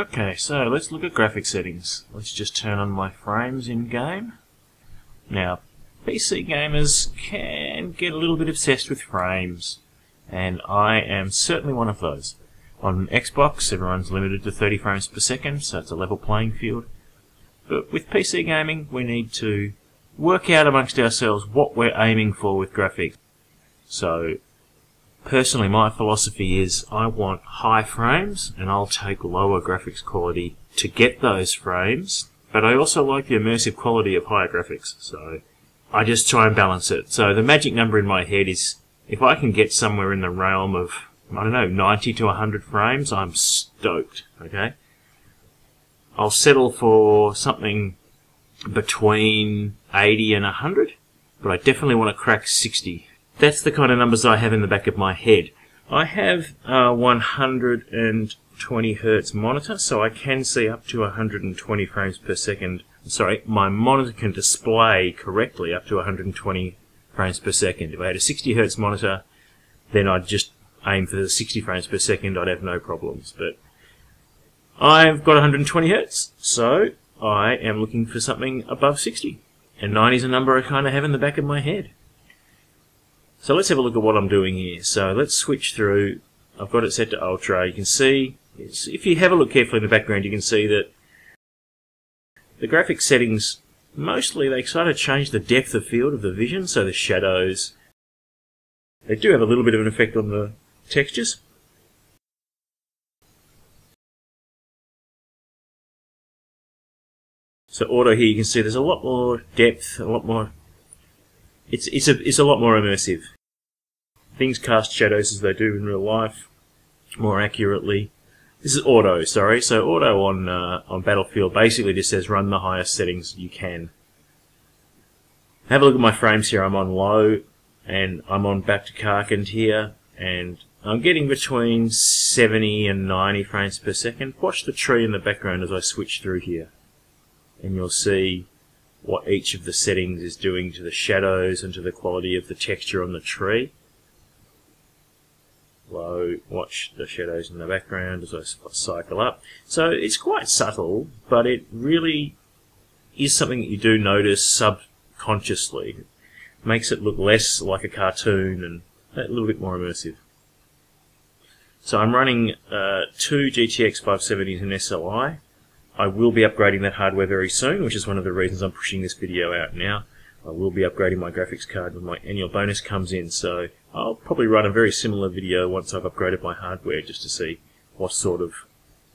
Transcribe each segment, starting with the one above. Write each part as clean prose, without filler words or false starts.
Okay, so let's look at graphic settings. Let's just turn on my frames in game. Now, PC gamers can get a little bit obsessed with frames, and I am certainly one of those. On Xbox, everyone's limited to 30 frames per second, so it's a level playing field. But with PC gaming, we need to work out amongst ourselves what we're aiming for with graphics. So, personally, my philosophy is I want high frames, and I'll take lower graphics quality to get those frames, but I also like the immersive quality of higher graphics, so I just try and balance it. So the magic number in my head is, if I can get somewhere in the realm of, I don't know, 90 to 100 frames, I'm stoked, okay? I'll settle for something between 80 and 100, but I definitely want to crack 60. That's the kind of numbers I have in the back of my head. I have a 120 Hz monitor, so I can see up to 120 frames per second. Sorry, my monitor can display correctly up to 120 frames per second. If I had a 60 Hz monitor, then I'd just aim for the 60 frames per second. I'd have no problems. But I've got 120 Hz, so I am looking for something above 60. And 90 is a number I kind of have in the back of my head. So let's have a look at what I'm doing here. So let's switch through. I've got it set to Ultra. You can see, if you have a look carefully in the background, you can see that the graphics settings, mostly they sort of change the depth of field of the vision, so the shadows. They do have a little bit of an effect on the textures. So auto here, you can see there's a lot more depth, a lot more. It's a lot more immersive. Things cast shadows as they do in real life, more accurately. This is auto, sorry. So auto on Battlefield basically just says run the highest settings you can. Have a look at my frames here. I'm on low, and I'm on back to Karkand here, and I'm getting between 70 and 90 frames per second. Watch the tree in the background as I switch through here, and you'll see what each of the settings is doing to the shadows and to the quality of the texture on the tree. Low, watch the shadows in the background as I cycle up. So it's quite subtle, but it really is something that you do notice subconsciously. It makes it look less like a cartoon and a little bit more immersive. So I'm running two GTX 570s in SLI. I will be upgrading that hardware very soon, which is one of the reasons I'm pushing this video out now. I will be upgrading my graphics card when my annual bonus comes in, so I'll probably run a very similar video once I've upgraded my hardware just to see what sort of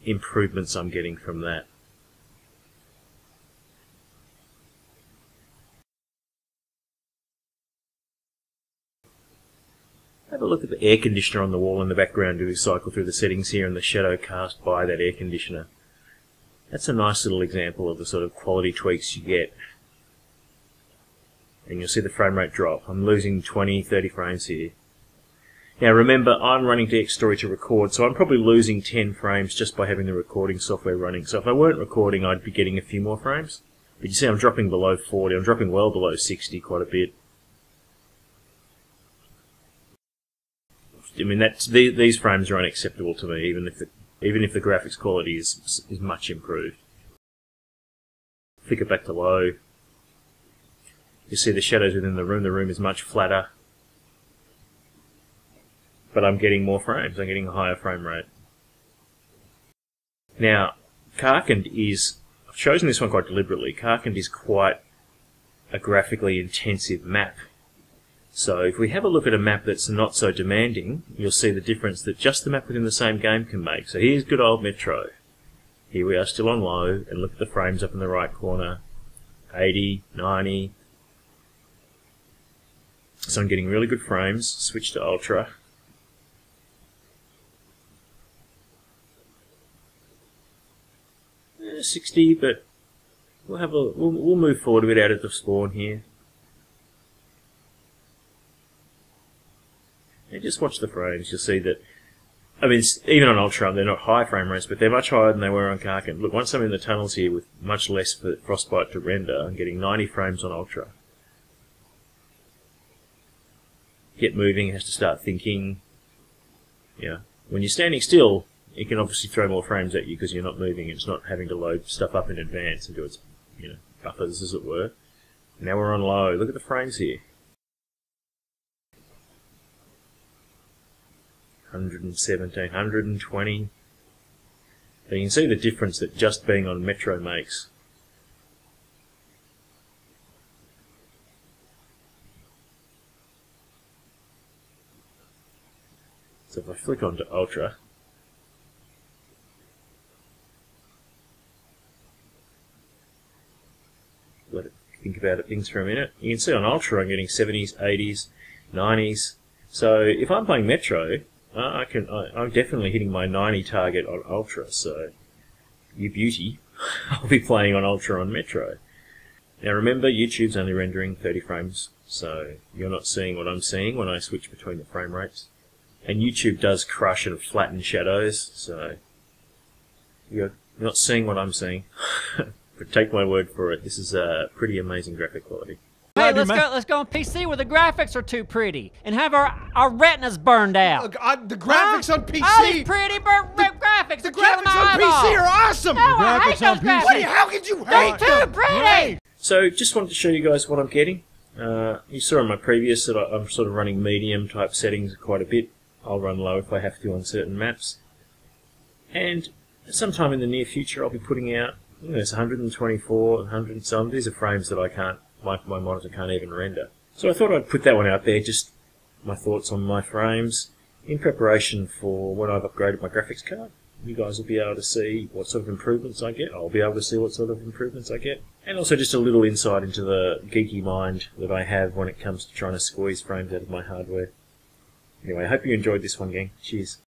improvements I'm getting from that. Have a look at the air conditioner on the wall in the background as we cycle through the settings here and the shadow cast by that air conditioner. That's a nice little example of the sort of quality tweaks you get. And you'll see the frame rate drop. I'm losing 20, 30 frames here. Now remember, I'm running Dxtory to record, so I'm probably losing 10 frames just by having the recording software running. So if I weren't recording, I'd be getting a few more frames. But you see I'm dropping below 40, I'm dropping well below 60 quite a bit. I mean, these frames are unacceptable to me, even if the graphics quality is much improved. Flick it back to low. You see the shadows within the room is much flatter. But I'm getting more frames, I'm getting a higher frame rate. Now, Karkand is, I've chosen this one quite deliberately, Karkand is quite a graphically intensive map. So if we have a look at a map that's not so demanding, you'll see the difference that just the map within the same game can make. So here's good old Metro. Here we are still on low, and look at the frames up in the right corner. 80, 90. So I'm getting really good frames. Switch to Ultra. Eh, 60, but we'll move forward a bit out of the spawn here. And just watch the frames, you'll see that, I mean, even on Ultra, they're not high frame rates, but they're much higher than they were on Karkand. Look, once I'm in the tunnels here with much less frostbite to render, I'm getting 90 frames on Ultra. Get moving, has to start thinking. Yeah. When you're standing still, it can obviously throw more frames at you because you're not moving. It's not having to load stuff up in advance and do its, buffers, as it were. Now we're on low. Look at the frames here. 117, 120. So you can see the difference that just being on Metro makes. So if I flick onto Ultra, let it think about things for a minute. You can see on Ultra I'm getting 70s, 80s, 90s. So if I'm playing Metro, I'm definitely hitting my 90 target on Ultra. So you beauty, I'll be playing on Ultra on Metro. Now remember, YouTube's only rendering 30 frames, so you're not seeing what I'm seeing when I switch between the frame rates. And YouTube does crush and flatten shadows, so you're not seeing what I'm seeing. But take my word for it, this is a pretty amazing graphic quality. Hey, let's go on PC where the graphics are too pretty and have our retinas burned out. The graphics on PC. All these pretty graphics. The graphics on PC are awesome. No, I hate those graphics. What, how could you hate They're them? too pretty. So just wanted to show you guys what I'm getting. You saw in my previous that I'm sort of running medium type settings quite a bit. I'll run low if I have to on certain maps. And sometime in the near future I'll be putting out, it's 124, 100 and some. These are frames that I can't, my monitor can't even render. So I thought I'd put that one out there, just my thoughts on my frames, in preparation for when I've upgraded my graphics card. You guys will be able to see what sort of improvements I get. I'll be able to see what sort of improvements I get. And also just a little insight into the geeky mind that I have when it comes to trying to squeeze frames out of my hardware. Anyway, I hope you enjoyed this one, gang. Cheers.